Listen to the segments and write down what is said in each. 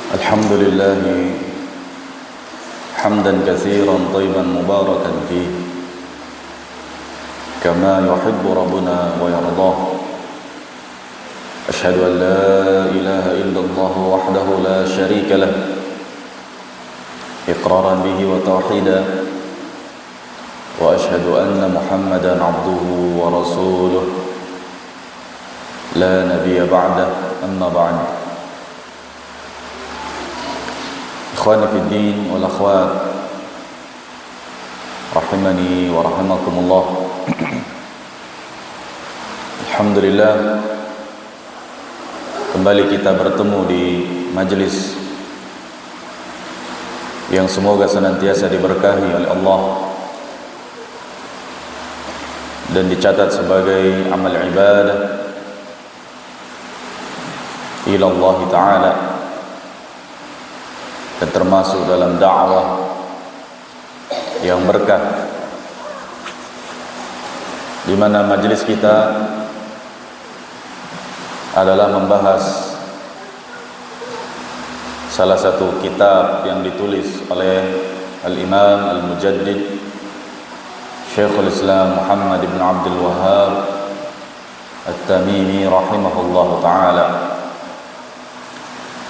الحمد لله حمدا كثيرا طيبا مباركا فيه كما يحب ربنا ويرضاه. أشهد أن لا إله إلا الله وحده لا شريك له إقرارا به وتوحيدا، وأشهد أن محمدا عبده ورسوله لا نبي بعده. أما بعد، إخواني في الدين والأخوات rahimani wa rahimakumullah. Alhamdulillah, kembali kita bertemu di majelis yang semoga senantiasa diberkahi oleh Allah dan dicatat sebagai amal ibadah ila Allah Ta'ala, dan termasuk dalam dakwah yang berkah, di mana majelis kita adalah membahas salah satu kitab yang ditulis oleh Al-Imam Al-Mujaddid Syekhul Islam Muhammad ibn Abdul Wahhab At-Tamimi rahimahullahu ta'ala,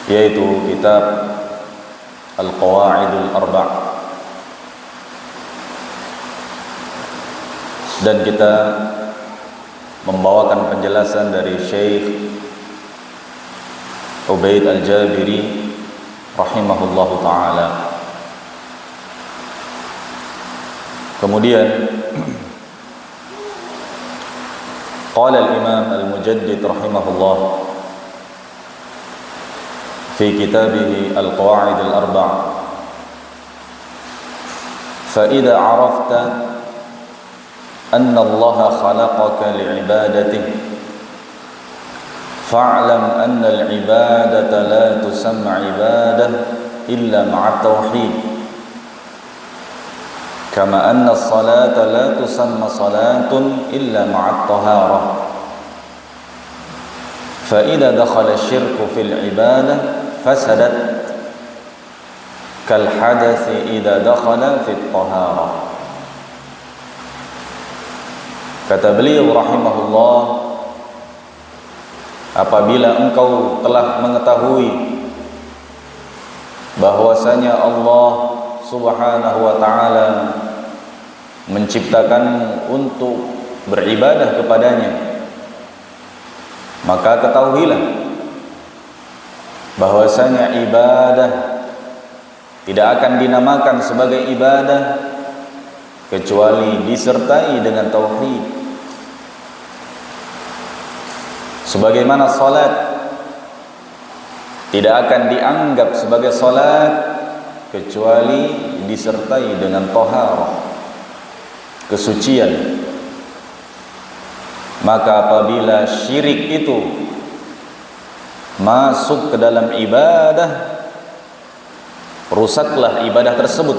yaitu kitab Al-Qawa'idul Arba'. Dan kita membawakan penjelasan dari Syekh Ubaid Al-Jabiri rahimahullahu ta'ala. Kemudian qala al-Imam Al-Mujaddid rahimahullah fi kitabih Al-Qawa'id Al-Arba', fa idza 'arafta anna Allah khalaqaka li'ibadatihi fa'lam anna al-ibadata la tusamma ibadah illa ma'a tauhid, kama anna as-salata la tusamma salatun illa ma'a at-taharah. Fa idza dakhala asy-syirku fil ibadah fasadat kal hadathi idza dakhala fit taharah. Kata beliau rahimahullah, apabila engkau telah mengetahui bahwasanya Allah Subhanahu wa ta'ala menciptakanmu untuk beribadah kepadanya, maka ketahuilah bahwasanya ibadah tidak akan dinamakan sebagai ibadah kecuali disertai dengan tauhid. Sebagaimana salat tidak akan dianggap sebagai salat kecuali disertai dengan taharah, kesucian. Maka apabila syirik itu masuk ke dalam ibadah, rusaklah ibadah tersebut.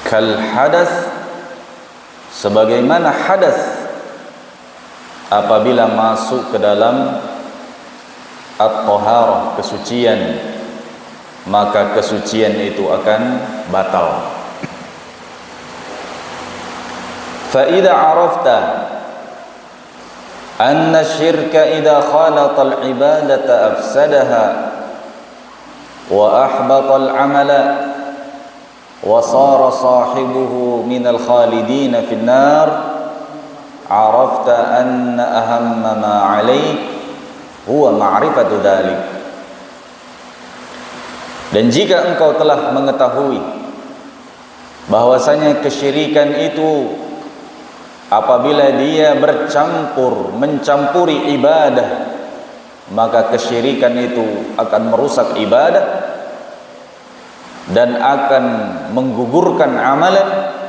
Kal hadas, sebagaimana hadas apabila masuk ke dalam at-taharah, kesucian, maka kesucian itu akan batal. Fa idza 'arafta anna syirka idza khalata al-ibadata afsadaha wa ahbata al-'amala wa sara sahibuhu minal khalidina fin nar, arafta anna ahamma ma 'alaik huwa ma'rifatu dzalik. Dan jika engkau telah mengetahui bahwasanya kesyirikan itu apabila dia mencampuri ibadah, maka kesyirikan itu akan merusak ibadah dan akan menggugurkan amalan.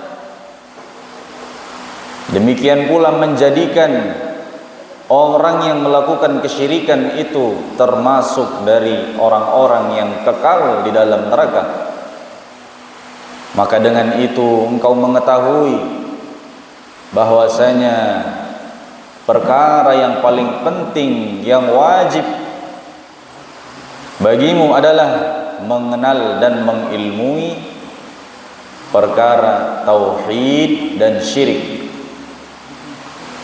Demikian pula menjadikan orang yang melakukan kesyirikan itu termasuk dari orang-orang yang kekal di dalam neraka. Maka dengan itu engkau mengetahui bahwasanya perkara yang paling penting, yang wajib bagimu adalah mengenal dan mengilmui perkara tauhid dan syirik.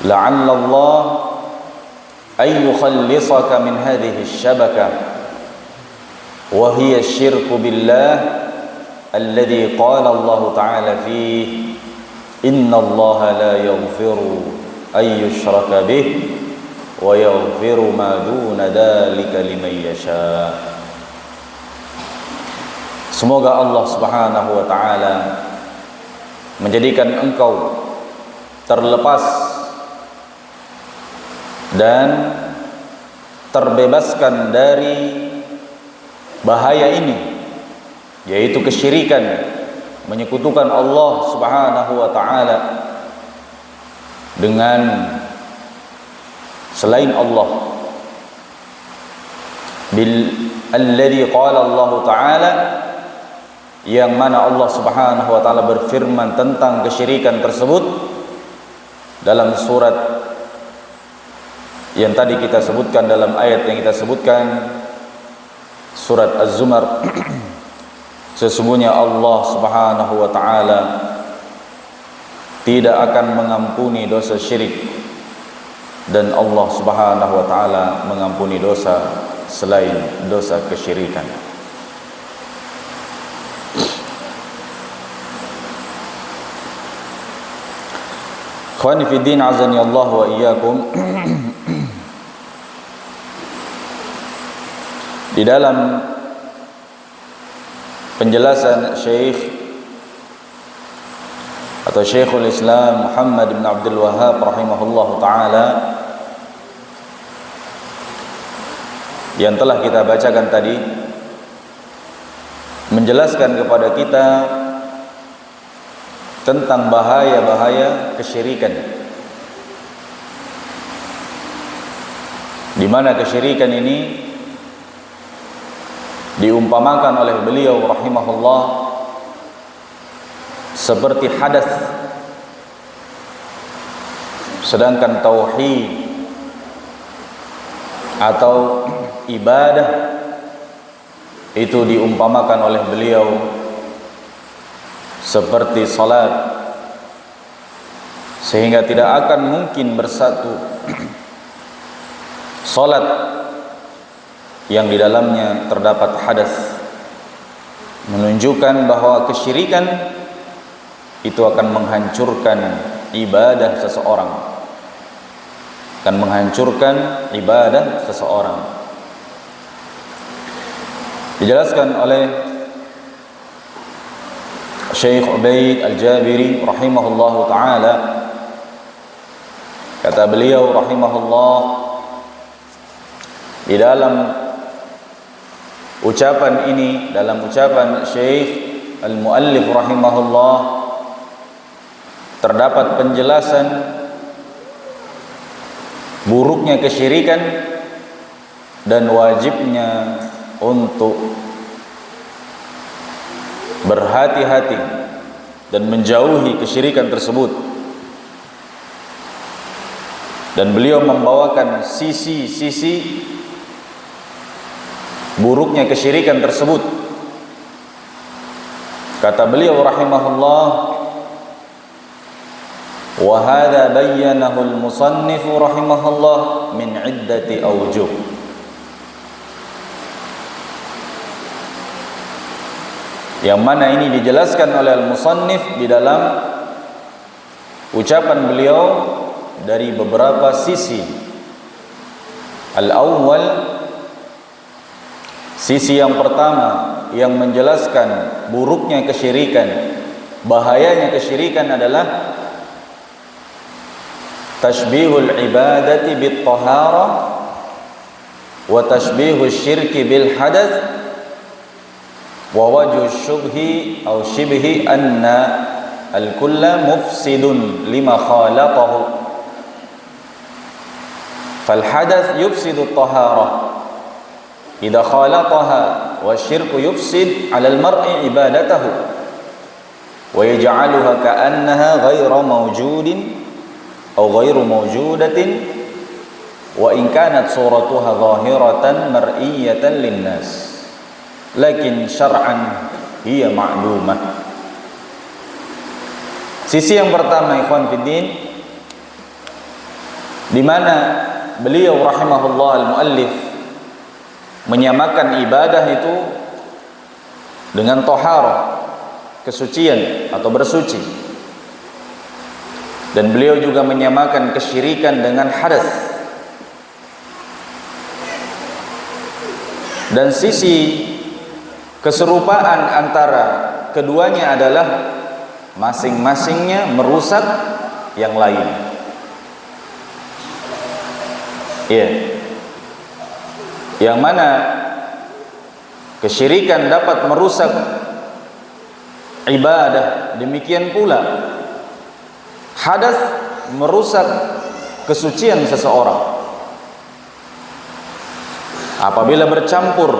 La'alla Allah ay yukhallisaka min hadhihi asy-syabakah wa hiya asyirku billah alladhi qala Allah ta'ala fihi inna Allah la yaghfiru ay yushraka bih wa yaghfiru ma duna dzalika liman yasha. Semoga Allah Subhanahu wa taala menjadikan engkau terlepas dan terbebaskan dari bahaya ini, yaitu kesyirikan, menyekutukan Allah Subhanahu wa taala dengan selain Allah. Bil alladzi qala Allah taala, yang mana Allah Subhanahu wa taala berfirman tentang kesyirikan tersebut dalam surat yang tadi kita sebutkan, dalam ayat yang kita sebutkan, surat Az-Zumar. Sesungguhnya Allah Subhanahu wa taala tidak akan mengampuni dosa syirik, dan Allah Subhanahu wa taala mengampuni dosa selain dosa kesyirikan. Ikhwani fi din, azani Allah wa iyyakum. Di dalam penjelasan Syekh atau Syekhul Islam Muhammad bin Abdul Wahhab rahimahullah taala yang telah kita bacakan tadi, menjelaskan kepada kita tentang bahaya-bahaya kesyirikan, di mana kesyirikan ini diumpamakan oleh beliau rahimahullah seperti hadas, sedangkan tauhid atau ibadah itu diumpamakan oleh beliau seperti salat, sehingga tidak akan mungkin bersatu salat yang di dalamnya terdapat hadas, menunjukkan bahwa kesyirikan itu akan menghancurkan ibadah seseorang, akan menghancurkan ibadah seseorang. Dijelaskan oleh Syekh Ubaid Al-Jabiri rahimahullahu taala, kata beliau rahimahullah, di dalam ucapan ini, dalam ucapan Syekh Al-Muallif rahimahullah, terdapat penjelasan buruknya kesyirikan dan wajibnya untuk berhati-hati dan menjauhi kesyirikan tersebut. Dan beliau membawakan sisi-sisi buruknya kesyirikan tersebut. Kata beliau rahimahullah, wa hadza bayyanahu al-musannif rahimahullah min iddati awjuh. Yang mana ini dijelaskan oleh al-musannif di dalam ucapan beliau dari beberapa sisi. Al-awwal, sisi yang pertama yang menjelaskan buruknya kesyirikan, bahayanya kesyirikan adalah tashbihul ibadati bit taharah wa tashbihus syirki bil hadath wa wajhu syubhi aw shibhi anna al-kulla mufsidun lima khalaqahu. Fal hadath yufsidu at-taharah idza khalaqaha wa syirku yufsid 'ala al-mar'i ibadatahu wa yaj'aluha ka'annaha ghayra mawjudin aw ghairu mawjudatin wa in kanat suratuha zahiratan mar'iyatan linnas lakin syar'an hiya ma'lumah. Sisi yang pertama, ikhwan fiddin, di mana beliau rahimahullah al-muallif menyamakan ibadah itu dengan thaharah, kesucian atau bersuci, dan beliau juga menyamakan kesyirikan dengan hadas. Dan sisi keserupaan antara keduanya adalah masing-masingnya merusak yang lain. Yang mana kesyirikan dapat merusak ibadah, demikian pula hadas merusak kesucian seseorang. Apabila bercampur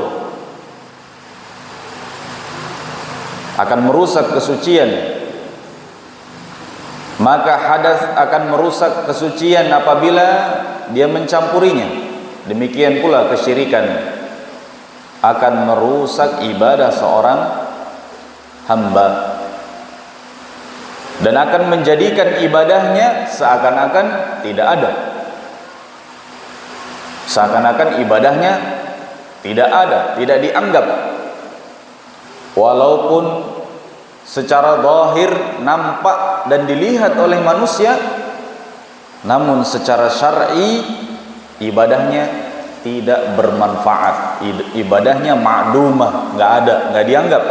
akan merusak kesucian, maka hadas akan merusak kesucian apabila dia mencampurinya. Demikian pula kesyirikan akan merusak ibadah seorang hamba dan akan menjadikan ibadahnya seakan-akan tidak ada, seakan-akan ibadahnya tidak ada, tidak dianggap, walaupun secara zahir nampak dan dilihat oleh manusia, namun secara syar'i ibadahnya tidak bermanfaat, ibadahnya ma'dumah, nggak ada, nggak dianggap.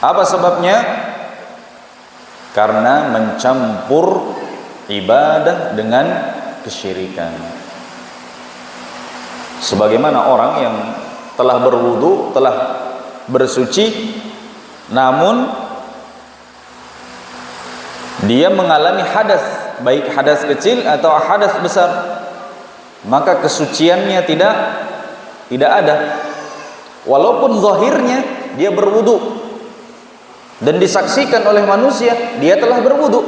Apa sebabnya? Karena mencampur ibadah dengan kesyirikan. Sebagaimana orang yang telah berwudu, telah bersuci, namun dia mengalami hadas, baik hadas kecil atau hadas besar, maka kesuciannya tidak ada, walaupun zahirnya dia berwudu dan disaksikan oleh manusia dia telah berwudu,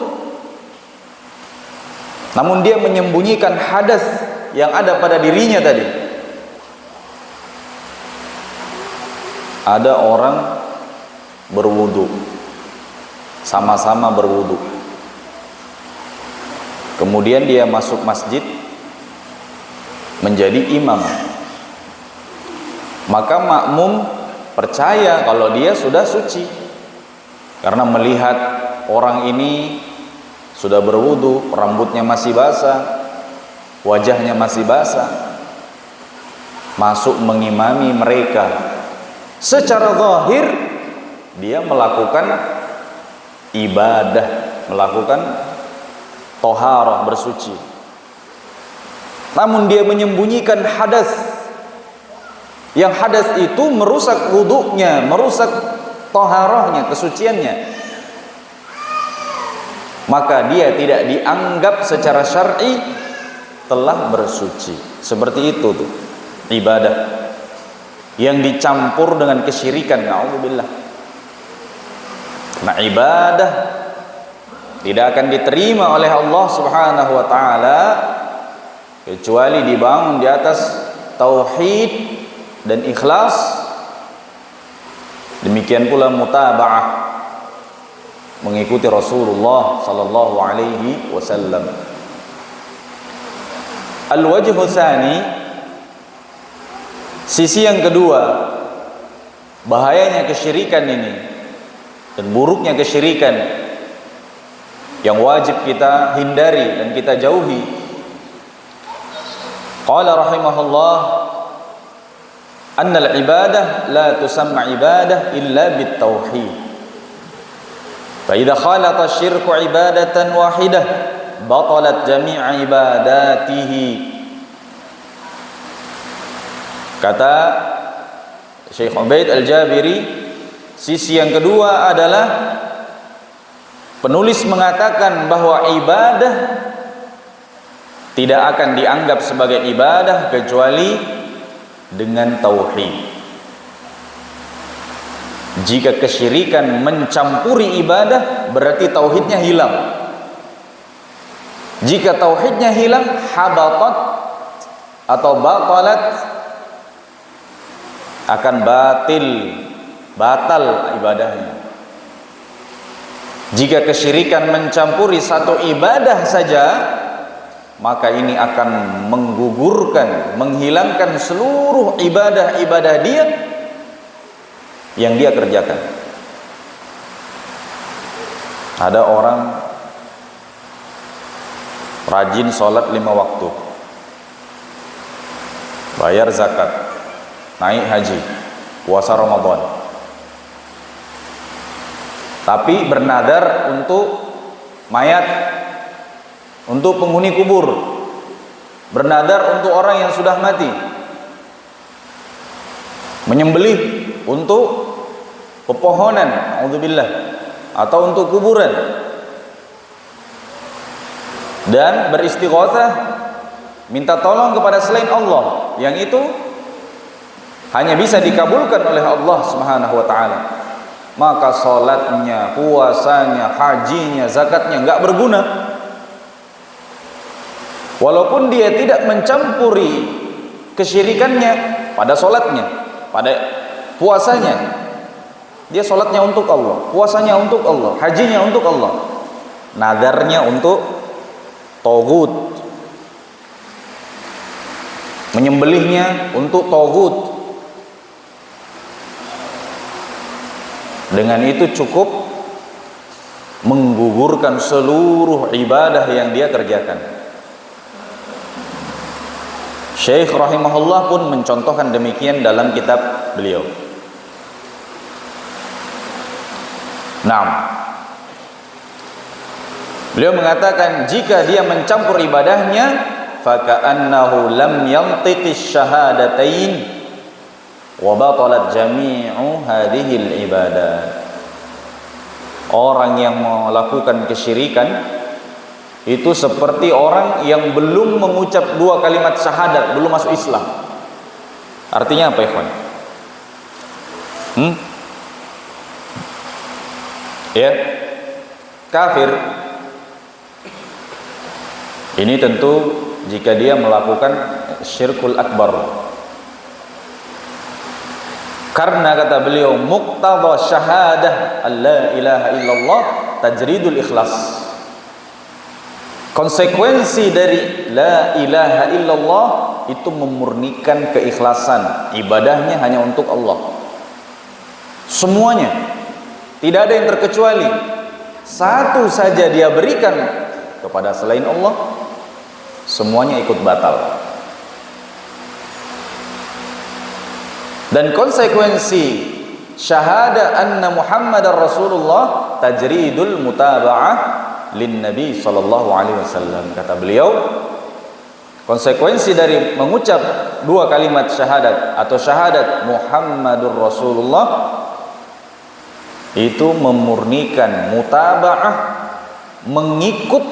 namun dia menyembunyikan hadas yang ada pada dirinya tadi. Ada orang berwudu, sama-sama berwudu, kemudian dia masuk masjid menjadi imam, maka makmum percaya kalau dia sudah suci karena melihat orang ini sudah berwudu, rambutnya masih basah, wajahnya masih basah, masuk mengimami mereka. Secara zahir dia melakukan ibadah, melakukan thaharah, bersuci, namun dia menyembunyikan hadas, yang hadas itu merusak wudunya, merusak thaharahnya, kesuciannya, maka dia tidak dianggap secara syar'i telah bersuci. Seperti itu tuh ibadah yang dicampur dengan kesyirikan, na'udzubillah. Nah, ibadah tidak akan diterima oleh Allah Subhanahu wa taala kecuali dibangun di atas tauhid dan ikhlas. Demikian pula mutaba'ah, mengikuti Rasulullah sallallahu alaihi wasallam. Al-wajhu tsani, sisi yang kedua, bahayanya kesyirikan ini dan buruknya kesyirikan yang wajib kita hindari dan kita jauhi. Qala rahimahullah, annal ibadah la tusamma ibadah illa bit tauhid. Fa idza khalata syirku ibadatan wahidah batalat jami'a ibadatihi. Kata Syekh Ubaid Al-Jabiri, sisi yang kedua adalah penulis mengatakan bahwa ibadah tidak akan dianggap sebagai ibadah kecuali dengan tauhid. Jika kesyirikan mencampuri ibadah, berarti tauhidnya hilang. Jika tauhidnya hilang, habatat atau batalat, akan batal ibadahnya. Jika kesyirikan mencampuri satu ibadah saja, maka ini akan menggugurkan, menghilangkan seluruh ibadah-ibadah dia yang dia kerjakan. Ada orang rajin sholat 5 waktu, bayar zakat, naik haji, puasa Ramadan, tapi bernadar untuk mayat, untuk penghuni kubur, bernadar untuk orang yang sudah mati, menyembelih untuk pepohonan, auzubillah, atau untuk kuburan, dan beristighatsah, minta tolong kepada selain Allah, yang itu hanya bisa dikabulkan oleh Allah Subhanahu wa taala. Maka salatnya, puasanya, hajinya, zakatnya enggak berguna. Walaupun dia tidak mencampuri kesyirikannya pada salatnya, pada puasanya. Dia salatnya untuk Allah, puasanya untuk Allah, hajinya untuk Allah, nadarnya untuk taghut, menyembelihnya untuk taghut. Dengan itu cukup menggugurkan seluruh ibadah yang dia kerjakan. Syekh rahimahullah pun mencontohkan demikian dalam kitab beliau. Beliau mengatakan jika dia mencampur ibadahnya, faka'annahu lam yantiqis syahadatain wa batalat jami'u hadhil ibadat. Orang yang melakukan kesyirikan itu seperti orang yang belum mengucap 2 kalimat syahadat, belum masuk Islam. Artinya apa, ikhwan? Ya, kafir. Ini tentu jika dia melakukan syirkul akbar. Karena kata beliau, muqtadha syahadah alla ilaha illallah tajridul ikhlas. Konsekuensi dari la ilaha illallah itu memurnikan keikhlasan, ibadahnya hanya untuk Allah. Semuanya, tidak ada yang terkecuali. Satu saja dia berikan kepada selain Allah, semuanya ikut batal. Dan konsekuensi syahada anna Muhammadar Rasulullah tajridul mutaba'ah lin Nabi sallallahu alaihi wasallam. Kata beliau, konsekuensi dari mengucap 2 kalimat syahadat atau syahadat Muhammadur Rasulullah itu memurnikan mutaba'ah, mengikut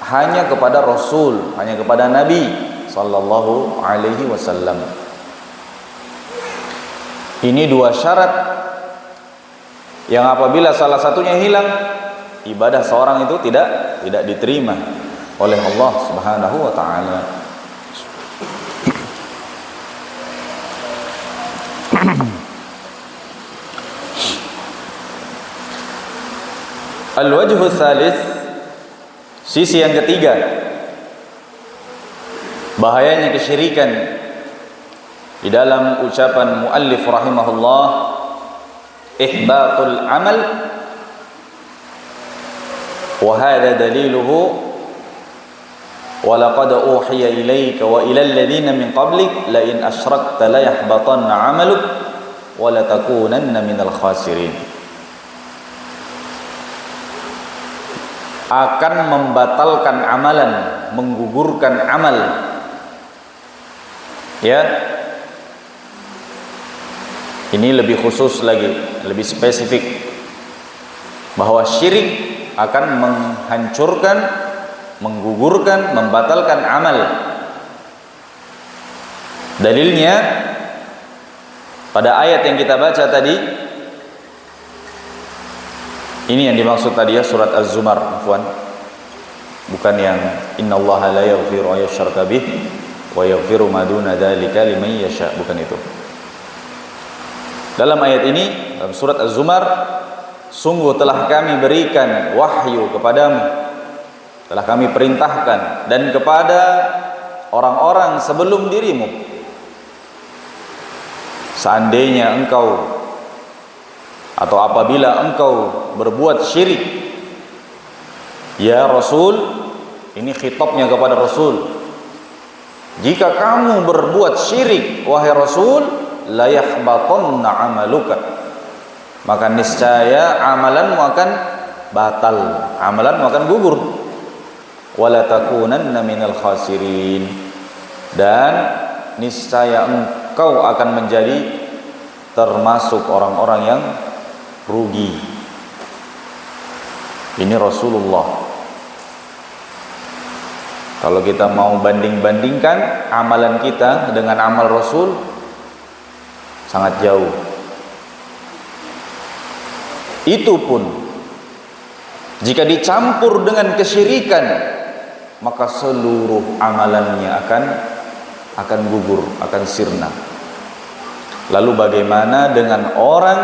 hanya kepada Rasul, hanya kepada Nabi sallallahu alaihi wasallam. Ini 2 syarat yang apabila salah satunya hilang, ibadah seorang itu tidak diterima oleh Allah Subhanahu wa taala. Al-wajhu tsalits, sisi yang ketiga bahayanya kesyirikan di dalam ucapan muallif rahimahullah, ihbatul amal, wa hadha daliluhu wa laqad uhiya ilayka wa ilal ladzina min qablik la in asyrakta la yahbatanna 'amaluk wa la takunanna minal khasirin. Akan membatalkan amalan, menggugurkan amal. Ya, ini lebih khusus lagi, lebih spesifik, bahwa syirik akan menghancurkan, menggugurkan, membatalkan amal. Dalilnya pada ayat yang kita baca tadi, ini yang dimaksud tadi ya, surat Az-Zumar, afwan. bukan yang innallaha la yaghfiru ay yushraka bih wa yaghfiru ma duna dzalika liman yasha, bukan itu. Dalam ayat ini, dalam surat Az-Zumar, sungguh telah kami berikan wahyu kepadamu, telah kami perintahkan, dan kepada orang-orang sebelum dirimu, seandainya engkau atau apabila engkau berbuat syirik, ya Rasul, ini khitabnya kepada Rasul, jika kamu berbuat syirik wahai Rasul, la yahbatanna amaluka, maka niscaya amalanmu akan batal, amalanmu akan gugur, wala takunanna minal khasirin, dan niscaya engkau akan menjadi termasuk orang-orang yang rugi. Ini Rasulullah. Kalau kita mau banding-bandingkan amalan kita dengan amal Rasul, sangat jauh. Itu pun jika dicampur dengan kesyirikan, maka seluruh amalannya akan gugur, akan sirna. Lalu bagaimana dengan orang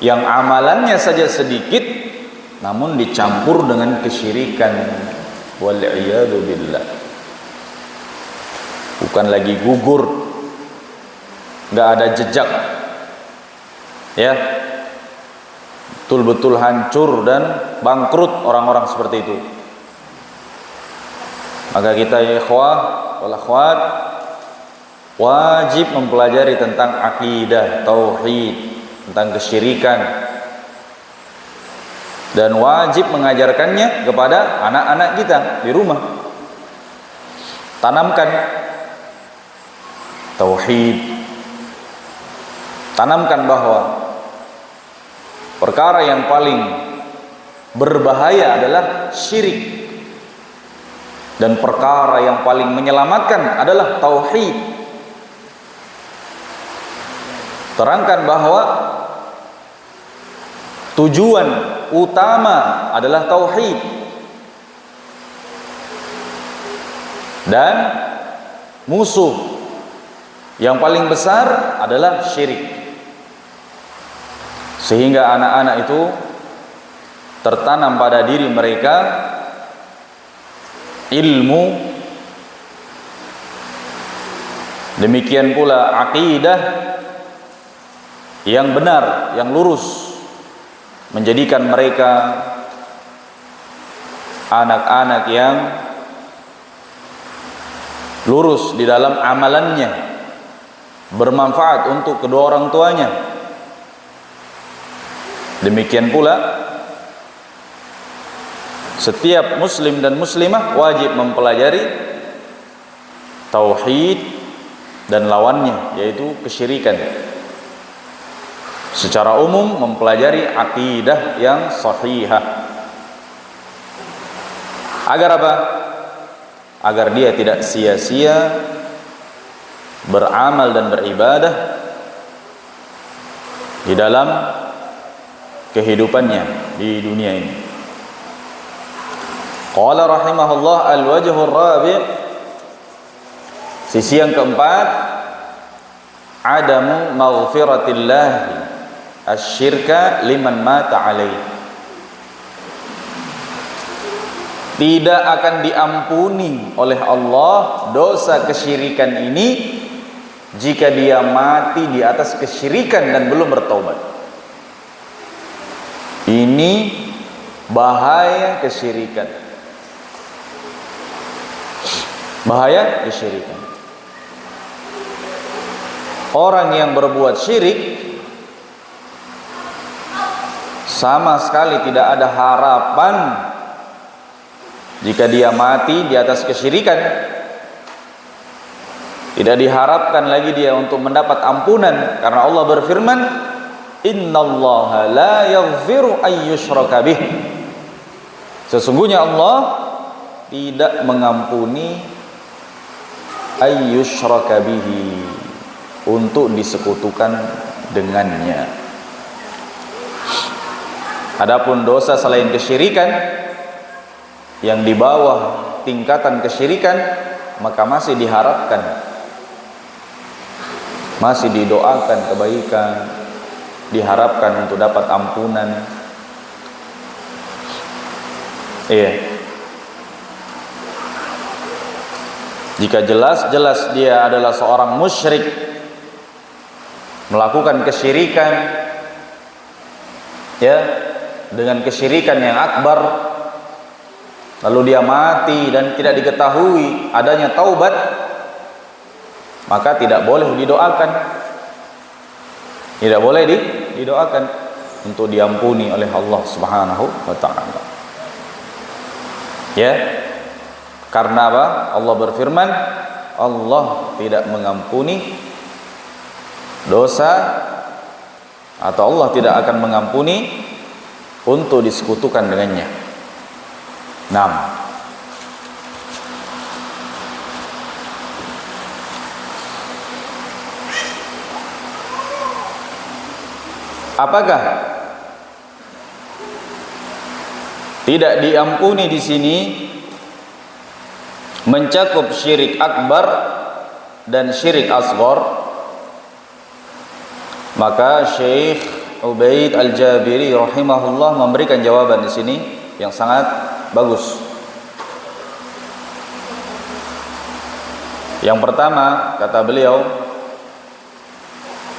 yang amalannya saja sedikit namun dicampur dengan kesyirikan? Wal'iyadu billah. Bukan lagi gugur, nggak ada jejak, ya, betul-betul hancur dan bangkrut orang-orang seperti itu. Maka kita ya ikhwah wal akhwat wajib mempelajari tentang akidah, tauhid, tentang kesyirikan, dan wajib mengajarkannya kepada anak-anak kita di rumah. Tanamkan tauhid, tanamkan bahwa perkara yang paling berbahaya adalah syirik, dan perkara yang paling menyelamatkan adalah tauhid. Terangkan bahwa tujuan utama adalah tauhid, dan musuh yang paling besar adalah syirik, sehingga anak-anak itu tertanam pada diri mereka ilmu, demikian pula akidah yang benar, yang lurus, menjadikan mereka anak-anak yang lurus di dalam amalannya, bermanfaat untuk kedua orang tuanya. Demikian pula setiap muslim dan muslimah wajib mempelajari tauhid dan lawannya, yaitu kesyirikan. Secara umum mempelajari akidah yang sahihah. Agar apa? Agar dia tidak sia-sia beramal dan beribadah di dalam kehidupannya di dunia ini. Qala rahimahullah al-wajhur rabi', sisi yang keempat, adamu maghfiratillah asyirka liman mata alaih. Tidak akan diampuni oleh Allah dosa kesyirikan ini jika dia mati di atas kesyirikan dan belum bertaubat. Ini bahaya kesyirikan. Bahaya kesyirikan. Orang yang berbuat syirik sama sekali tidak ada harapan jika dia mati di atas kesyirikan. Tidak diharapkan lagi dia untuk mendapat ampunan, karena Allah berfirman, innallaha la yaghfiru ay yushraka bih. Sesungguhnya Allah tidak mengampuni ay yushraka bihi, untuk disekutukan dengannya. Adapun dosa selain kesyirikan, yang di bawah tingkatan kesyirikan, maka masih diharapkan, masih didoakan kebaikan, diharapkan untuk dapat ampunan. Iya. Jika jelas-jelas dia adalah seorang musyrik, melakukan kesyirikan, ya, dengan kesyirikan yang akbar, lalu dia mati dan tidak diketahui adanya taubat, maka tidak boleh didoakan. Tidak boleh didoakan untuk diampuni oleh Allah Subhanahu wa taala. Ya. Karena apa? Allah berfirman, Allah tidak mengampuni dosa, atau Allah tidak akan mengampuni untuk disekutukan dengannya. 6. Apakah tidak diampuni di sini mencakup syirik akbar dan syirik asghar? Maka Syekh Ubaid Al-Jabiri rahimahullah memberikan jawaban di sini yang sangat bagus. Yang pertama, kata beliau,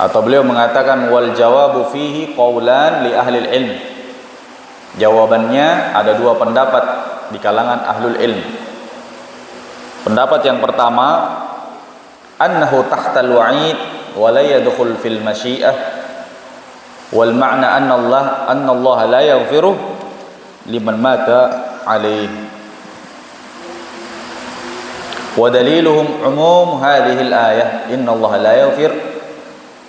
atau beliau mengatakan, wal jawabu fihi qaulan li ahli ilm. Jawabannya ada dua pendapat di kalangan ahlul ilm. Pendapat yang pertama, annahu tahtal wa'id wa la yadkhul fil masyiah, wal ma'na anna Allah la yaghfiru liman mata alaihi. Wa daliluhum umum hadhihi al-ayah, inna Allah la yaghfir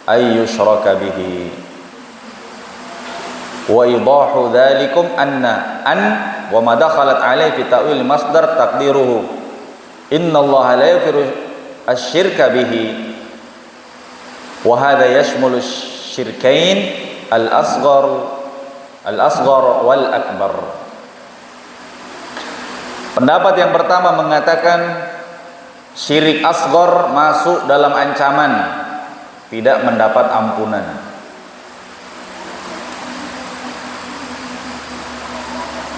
ay yushraka bihi. Wa idahu dhalikum anna wa ma dakhalat alaihi fi ta'wil masdar taqdiruhu inna Allah la yaghfiru asy-syirka bihi, wa hadha yashmulu syirkain al-asghar wal akbar. Pendapat yang pertama mengatakan syirik asghar masuk dalam ancaman tidak mendapat ampunan.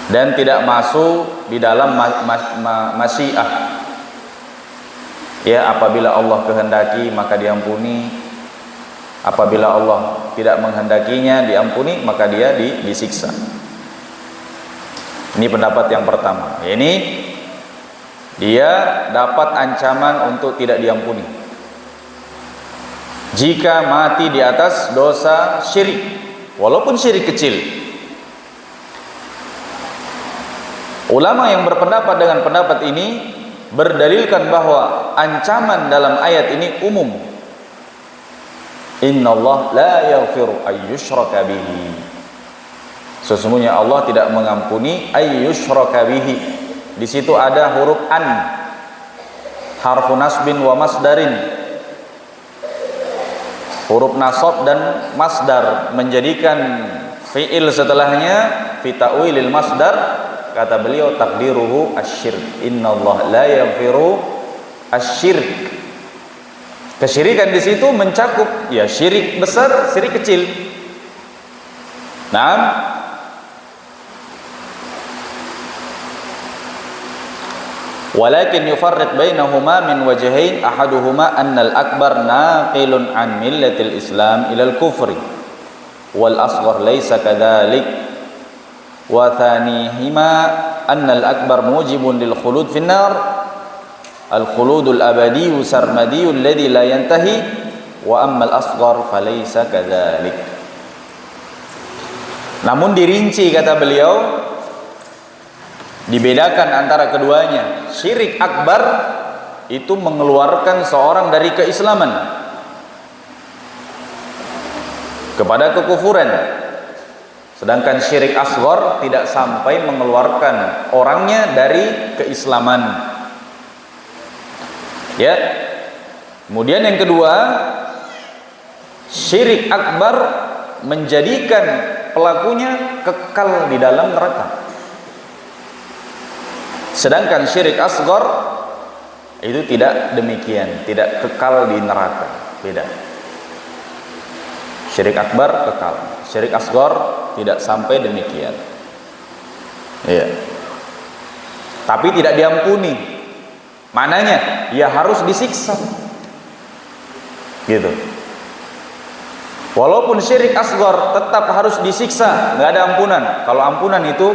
Dan tidak masuk di dalam masyiah. Ya, apabila Allah kehendaki maka diampuni, apabila Allah tidak menghendakinya diampuni, maka dia disiksa. Ini pendapat yang pertama. Ini dia dapat ancaman untuk tidak diampuni jika mati di atas dosa syirik, walaupun syirik kecil. Ulama yang berpendapat dengan pendapat ini berdalilkan bahwa ancaman dalam ayat ini umum. Innallaha la yaghfiru ayyushraka bihi. Sesungguhnya Allah tidak mengampuni ayyushraka bihi. Di situ ada huruf an, harfu nasbin wa masdarin. Huruf nasab dan masdar menjadikan fi'il setelahnya fi ta'wilil masdar. Kata beliau, takdiruhu asyirk. Innallaha la yaghfiru asyirk. Kesyirikan di situ mencakup ya syirik besar, syirik kecil. Naam. Walakin yufarriq bainahuma min wajhain, ahaduhuma annal akbar naqilun an millatil Islam ilal kufri wal asghar laysa kadzalik. Wa thanihima annal akbar mujibun lil khulud fin nar, al khuludul abadiyyu sarmadiyyu alladhi la yantahi, wa ammal asghar falaysa kadzalik. Namun dirinci, kata beliau, dibedakan antara keduanya. Syirik akbar itu mengeluarkan seorang dari keislaman kepada kekufuran. Sedangkan syirik asghar tidak sampai mengeluarkan orangnya dari keislaman. Ya. Kemudian yang kedua, syirik akbar menjadikan pelakunya kekal di dalam neraka. Sedangkan syirik asghar itu tidak demikian, tidak kekal di neraka. Beda. Syirik akbar kekal, syirik asghar tidak sampai demikian. Iya. Tapi tidak diampuni. Maknanya dia harus disiksa. Gitu. Walaupun syirik asghar tetap harus disiksa, nggak ada ampunan. Kalau ampunan itu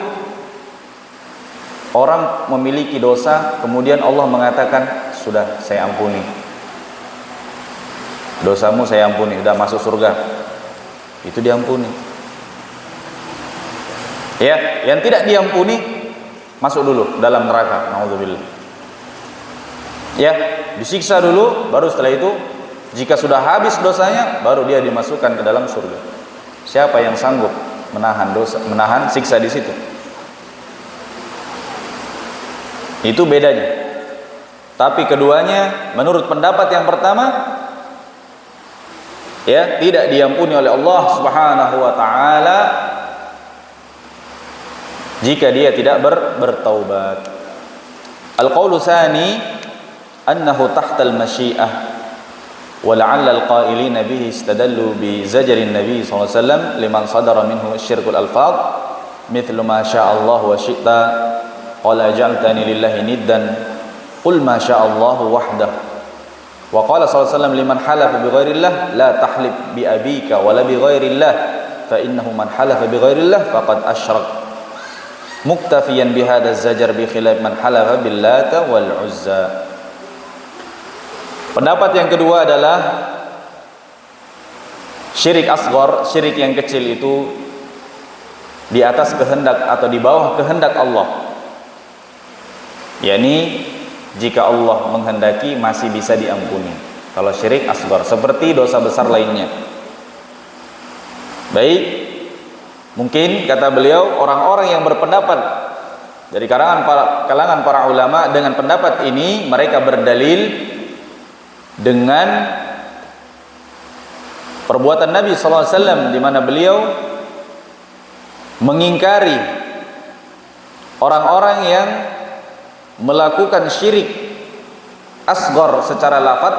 orang memiliki dosa, kemudian Allah mengatakan, sudah saya ampuni, dosamu saya ampuni, sudah masuk surga, itu diampuni. Ya, yang tidak diampuni masuk dulu dalam neraka, naudzubillah. Ya, disiksa dulu, baru setelah itu jika sudah habis dosanya, baru dia dimasukkan ke dalam surga. Siapa yang sanggup menahan dosa, menahan siksa di situ? Itu bedanya. Tapi keduanya menurut pendapat yang pertama, ya, tidak diampuni oleh Allah Subhanahu wa taala jika dia tidak bertaubat. Al-qaulu tsani annahu tahta al-masyi'ah wa la'alla al-qailina bihi istadallu bi zajri an-nabi sallallahu alaihi wasallam liman sadara minhu syirkul alfaz mithlu ma syaa Allah wa syi'ta qala ja'altani lillahi niddan qul ma syaa Allah wahdah wa qala sallallahu alaihi wasallam liman halafa bi ghairillah la tahlib bi abika wa la bi ghairillah fa innahu man halafa bi ghairillah faqad asyrak muktafiyan bi hadha az-zajar bi khilaf man halafa bil lata wal uzza. Pendapat yang kedua adalah syirik asghar, syirik yang kecil itu di atas kehendak atau di bawah kehendak Allah. yakni jika Allah menghendaki masih bisa diampuni. Kalau syirik asghar seperti dosa besar lainnya. Baik, mungkin kata beliau orang-orang yang berpendapat dari kalangan para ulama dengan pendapat ini mereka berdalil dengan perbuatan Nabi SAW di mana beliau mengingkari orang-orang yang melakukan syirik asghar secara lafaz,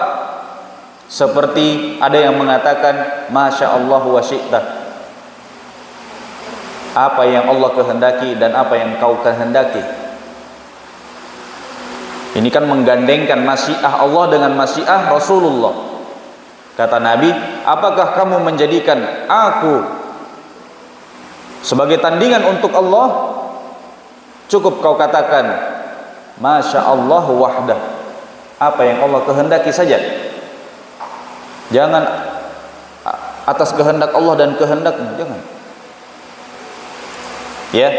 seperti ada yang mengatakan Masya Allah wa syi'ta, apa yang Allah kehendaki dan apa yang kau kehendaki. Ini kan menggandengkan masyiah Allah dengan masyiah Rasulullah. Kata Nabi, apakah kamu menjadikan aku sebagai tandingan untuk Allah? Cukup kau katakan Masya Allah wahdah, apa yang Allah kehendaki saja. Jangan atas kehendak Allah dan kehendakmu, jangan. Ya.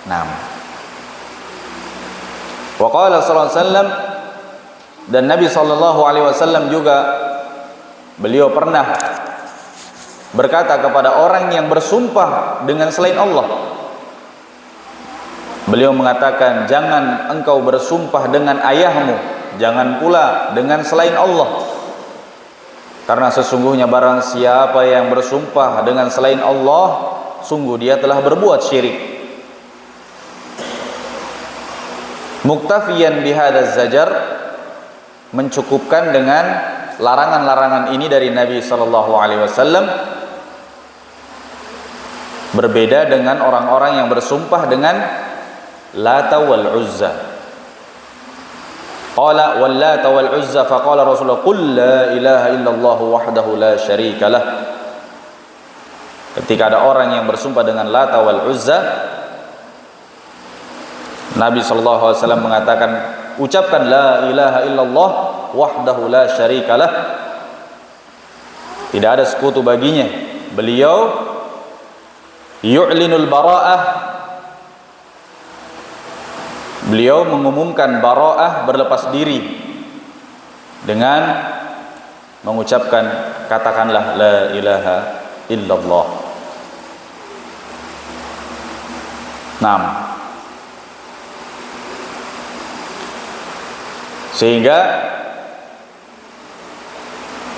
Nah. Wa qala sallallahu alaihi wasallam, dan Nabi sallallahu alaihi wasallam juga beliau pernah berkata kepada orang yang bersumpah dengan selain Allah. Beliau mengatakan, jangan engkau bersumpah dengan ayahmu, jangan pula dengan selain Allah. Karena sesungguhnya barang siapa yang bersumpah dengan selain Allah, sungguh dia telah berbuat syirik. Muktafiyan bihadaz zajar, mencukupkan dengan larangan-larangan ini dari Nabi sallallahu alaihi wasallam, berbeda dengan orang-orang yang bersumpah dengan Lata wal Uzza. Qala wal Lata wal Uzza faqala Rasulullah qul la ilaha illallah wahdahu la syarika lah. Ketika ada orang yang bersumpah dengan Lata wal Uzza, Nabi sallallahu alaihi wasallam mengatakan, ucapkan la ilaha illallah wahdahu la syarika lah, tidak ada sekutu baginya. Beliau yu'linul bara'ah, beliau mengumumkan bara'ah, berlepas diri, dengan mengucapkan katakanlah la ilaha illallah. Naam. Sehingga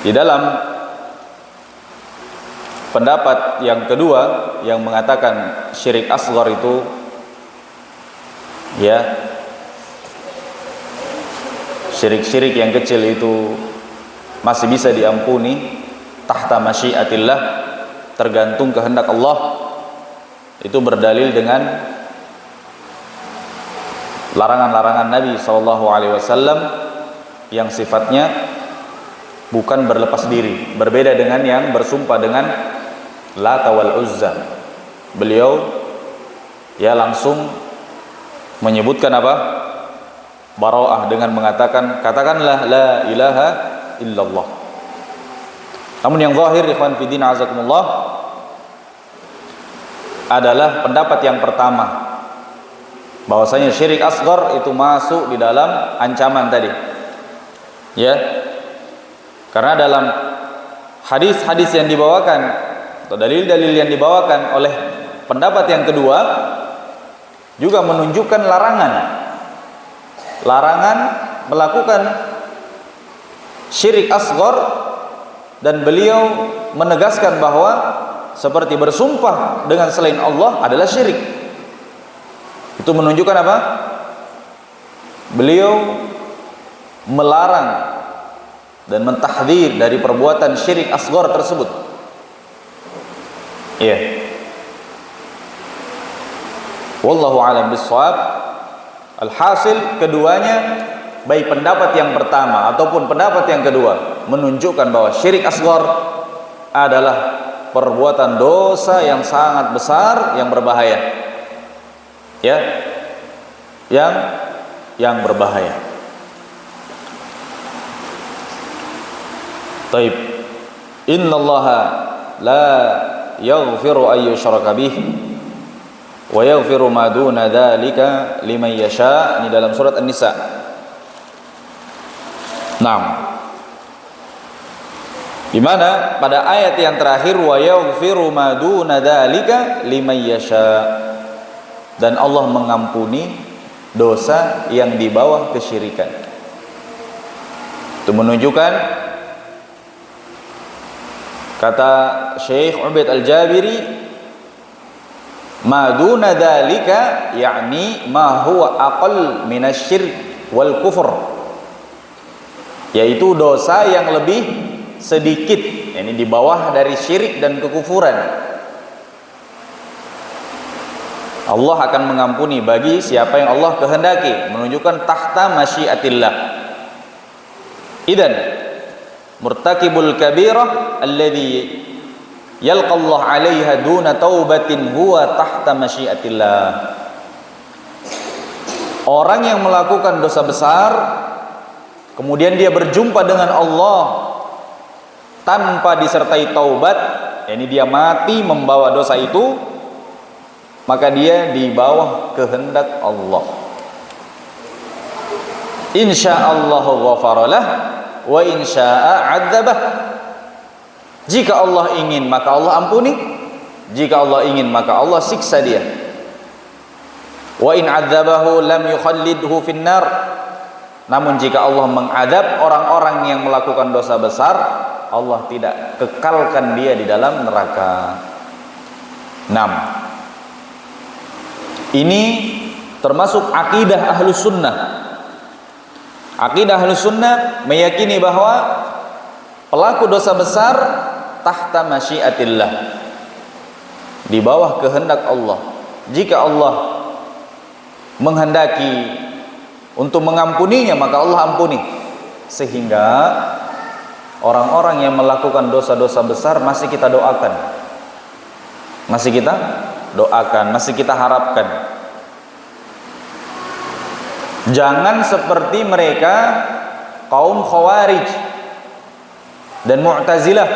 di dalam pendapat yang kedua yang mengatakan syirik asghar itu ya, syirik-syirik yang kecil itu masih bisa diampuni tahta masyiatillah, tergantung kehendak Allah. Itu berdalil dengan larangan-larangan Nabi SAW yang sifatnya bukan berlepas diri, berbeda dengan yang bersumpah dengan Lata wal Uzza. Beliau ya langsung menyebutkan apa? Bara'ah dengan mengatakan, katakanlah la ilaha illallah. Namun yang zahir, ikhwan fiddin azakumullah, adalah pendapat yang pertama, bahwasanya syirik asghar itu masuk di dalam ancaman tadi, ya, karena dalam hadis-hadis yang dibawakan atau dalil-dalil yang dibawakan oleh pendapat yang kedua juga menunjukkan larangan melakukan syirik asghar, dan beliau menegaskan bahwa seperti bersumpah dengan selain Allah adalah syirik. Itu menunjukkan apa? Beliau melarang dan mentahdzir dari perbuatan syirik asghar tersebut. Iya. Wallahu a'lam bishawab. Alhasil, keduanya, baik pendapat yang pertama ataupun pendapat yang kedua, menunjukkan bahwa syirik asghar adalah perbuatan dosa yang sangat besar, yang berbahaya, ya, yang berbahaya. Taib. Innallaha la yaghfiru an yushraka bih wa yaghfiru ma duna dzalika liman yasha. Ini dalam surat An-Nisa. Di mana pada ayat yang terakhir wa yaghfiru ma duna dzalika liman yasha, dan Allah mengampuni dosa yang di bawah kesyirikan. Itu menunjukkan, kata Syekh Ubaid Al-Jabiri, ma duna dzalika yakni ma huwa aqall minasyirk wal kufur, yaitu dosa yang lebih sedikit, ini di bawah dari syirik dan kekufuran. Allah akan mengampuni bagi siapa yang Allah kehendaki, menunjukkan tahta masyiatillah. Idan murtakibul kabirah alladhi yalqa Allah 'alaiha duna taubatin huwa tahta masyiatillah. Orang yang melakukan dosa besar kemudian dia berjumpa dengan Allah tanpa disertai taubat, yakni dia mati membawa dosa itu, maka dia di bawah kehendak Allah. Insyaallah ghafaralah wa insyaa'a 'adzabah. Jika Allah ingin maka Allah ampuni, jika Allah ingin maka Allah siksa dia. Wa in 'adzabahu lam yukhallidhu finnar. Namun jika Allah mengadab orang-orang yang melakukan dosa besar, Allah tidak kekalkan dia di dalam neraka. 6. Ini termasuk akidah Ahlus Sunnah. Akidah Ahlus Sunnah meyakini bahwa pelaku dosa besar tahta masyiatillah, di bawah kehendak Allah. Jika Allah menghendaki untuk mengampuninya maka Allah ampuni, sehingga orang-orang yang melakukan dosa-dosa besar masih kita doakan, masih kita harapkan. Jangan seperti mereka kaum Khawarij dan Mu'tazilah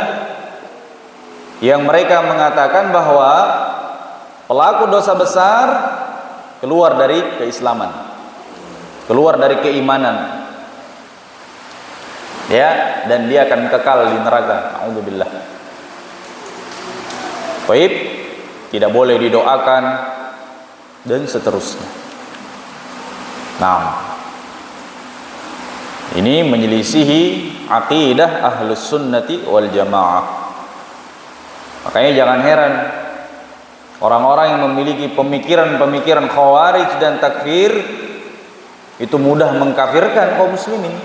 yang mereka mengatakan bahwa pelaku dosa besar keluar dari keislaman, keluar dari keimanan, ya, dan dia akan kekal di neraka. A'udzubillah. Baik, tidak boleh didoakan dan seterusnya. Nah, ini menyelisihi akidah Ahlus Sunnati wal Jamaah. Makanya jangan heran Orang-orang yang memiliki pemikiran-pemikiran khawarij dan takfir itu mudah mengkafirkan kaum muslimin.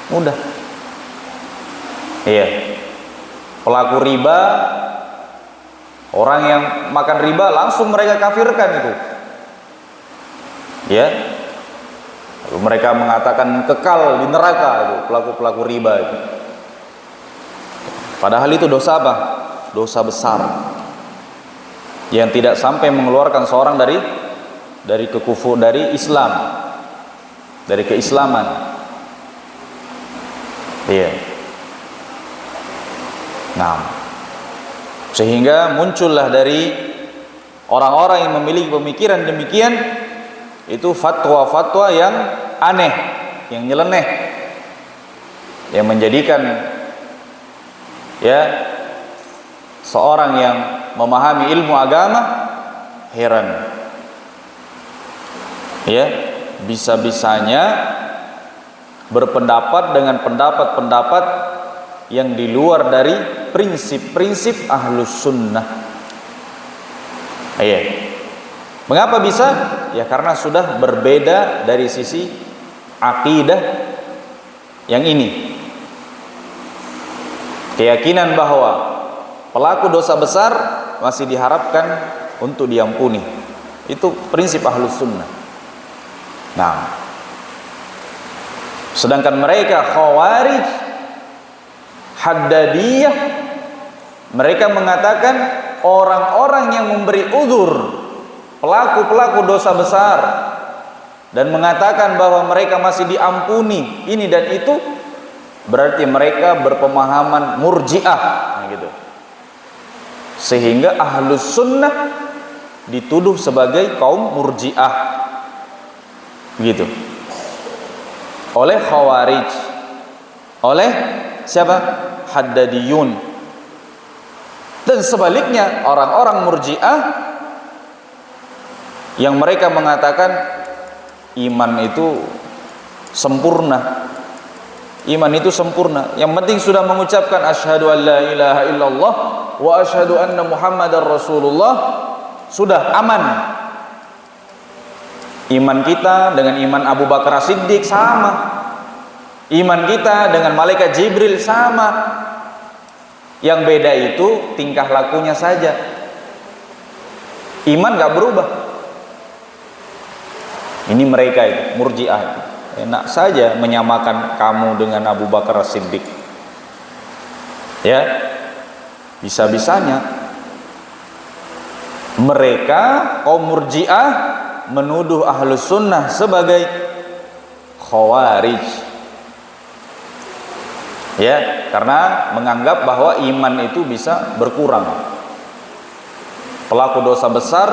Mudah. Iya. Pelaku riba, orang yang makan riba langsung mereka kafirkan itu. Ya. Lalu mereka mengatakan kekal di neraka itu pelaku-pelaku riba itu. Padahal itu dosa apa? Dosa besar. Yang tidak sampai mengeluarkan seorang dari kekufur, dari Islam, dari keislaman. Iya. Nah, sehingga muncullah dari orang-orang yang memiliki pemikiran demikian itu fatwa-fatwa yang aneh, yang nyeleneh, yang menjadikan ya seorang yang memahami ilmu agama heran. Ya, bisa-bisanya berpendapat dengan pendapat-pendapat yang di luar dari prinsip-prinsip ahlus sunnah. Iya. Mengapa bisa? Ya karena sudah berbeda dari sisi akidah yang ini. Keyakinan bahwa pelaku dosa besar masih diharapkan untuk diampuni. Itu prinsip ahlus sunnah. Nah, sedangkan mereka khawarij, haddadiyah, mereka mengatakan orang-orang yang memberi uzur pelaku-pelaku dosa besar dan mengatakan bahwa mereka masih diampuni ini dan itu, berarti mereka berpemahaman murji'ah. Nah, gitu. Sehingga ahlus sunnah dituduh sebagai kaum murji'ah, gitu, oleh khawarij, oleh siapa? Haddadiyun. Dan sebaliknya orang-orang murji'ah yang mereka mengatakan iman itu sempurna. Iman itu sempurna. Yang penting sudah mengucapkan asyhadu an la ilaha illallah wa asyhadu anna muhammadar rasulullah, sudah aman. Iman kita dengan iman Abu Bakar As-Siddiq sama. Iman kita dengan malaikat Jibril sama. Yang beda itu tingkah lakunya saja. Iman gak berubah. Ini mereka itu, murji'ah itu. Enak saja menyamakan kamu dengan Abu Bakar As-Siddiq. Ya, bisa-bisanya mereka kaum murji'ah menuduh ahlus sunnah sebagai khawarij. Ya, karena menganggap bahwa iman itu bisa berkurang. Pelaku dosa besar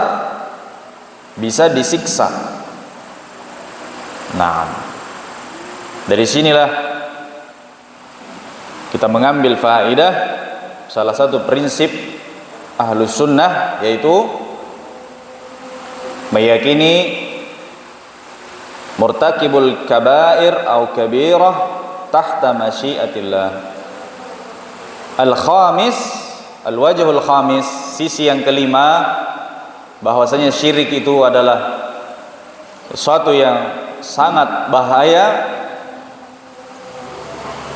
bisa disiksa. Nah, dari sinilah kita mengambil faedah salah satu prinsip ahlus sunnah, yaitu meyakini murtakibul kabair atau kabirah tahta masyiatillah. Al-khamis, al-wajhul khamis, sisi yang kelima, bahwasanya syirik itu adalah sesuatu yang sangat bahaya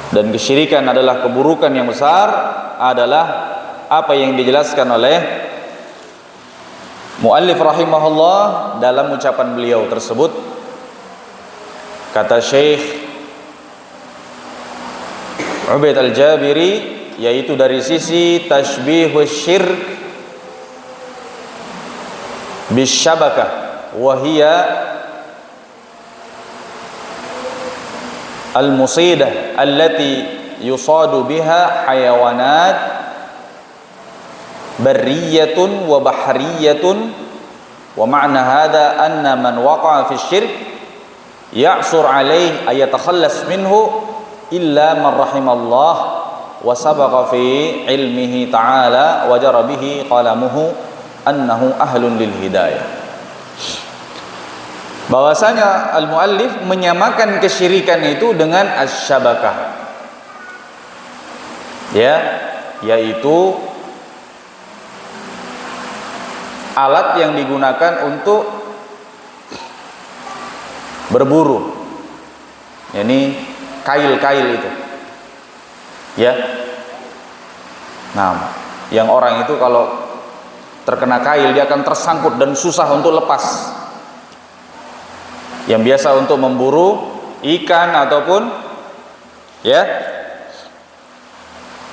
dan kesyirikan adalah keburukan yang besar, adalah apa yang dijelaskan oleh muallif rahimahullah dalam ucapan beliau tersebut. Kata Syekh Ubaid al-Jabiri, yaitu dari sisi tashbihus syirk bisyabakah wa hiya al-musidah allati yusadu biha hayawanat barriyatun wa bahriyatun, wa ma'na hadha anna man waqa'a fi syirk ya'sur alayhi ayatakhallas minhu illa man rahimallah wa sabaqa fi ilmihi ta'ala wa jara bihi qalamuhu annahu ahlun lil hidayah. Bahwasanya al-muallif menyamakan kesyirikan itu dengan asy-syabakah, ya, yaitu alat yang digunakan untuk berburu. Ini kail-kail itu. Ya. Nah, yang orang itu kalau terkena kail dia akan tersangkut dan susah untuk lepas. Yang biasa untuk memburu ikan ataupun ya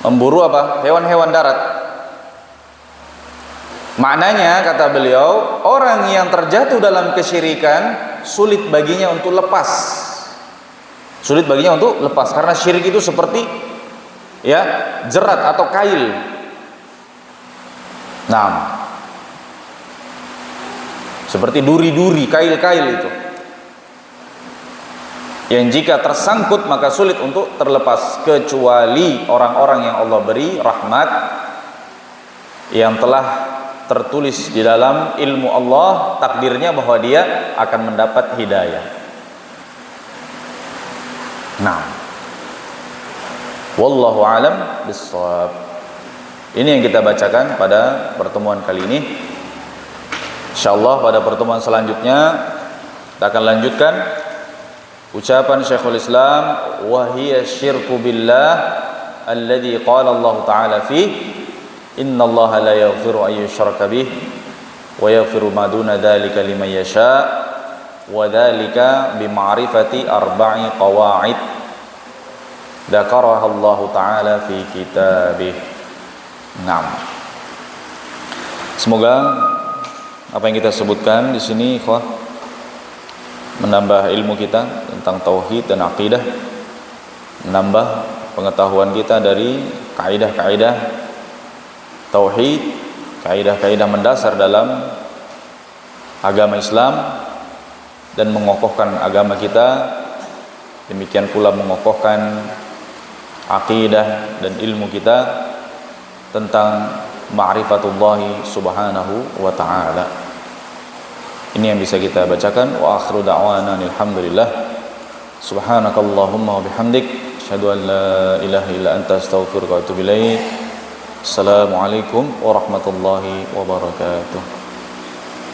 memburu apa? Hewan-hewan darat. Maknanya kata beliau, orang yang terjatuh dalam kesyirikan sulit baginya untuk lepas. Sulit baginya untuk lepas karena syirik itu seperti ya jerat atau kail. Nah, seperti duri-duri, kail-kail itu yang jika tersangkut maka sulit untuk terlepas, kecuali orang-orang yang Allah beri rahmat yang telah tertulis di dalam ilmu Allah, takdirnya bahwa dia akan mendapat hidayah. Nah, wallahu alam bissawab. Ini yang kita bacakan pada pertemuan kali ini. Insyaallah pada pertemuan selanjutnya kita akan lanjutkan ucapan Syekhul Islam, wa hiya syirku billah alladhi qala Allah Ta'ala fi inna Allah la yaghfiru an yushraka bih wa yaghfiru ma duna dzalika liman yasha wa dzalika bi ma'rifati arba'i qawaid dzakaraha Allah Ta'ala fi kitabih. Naam. Semoga apa yang kita sebutkan di sini ikhwah menambah ilmu kita tentang tauhid dan akidah, menambah pengetahuan kita dari kaidah-kaidah tauhid, kaidah-kaidah mendasar dalam agama Islam, dan mengokohkan agama kita. Demikian pula mengokohkan akidah dan ilmu kita tentang ma'rifatullahi subhanahu wa ta'ala. Ini yang bisa kita bacakan. Wa akhiru da'wana alhamdulillah. Subhanakallahumma wa bihamdik asyhadu an la ilaha illa anta astaghfiruka wa atubu ilaik. Assalamualaikum warahmatullahi wabarakatuh.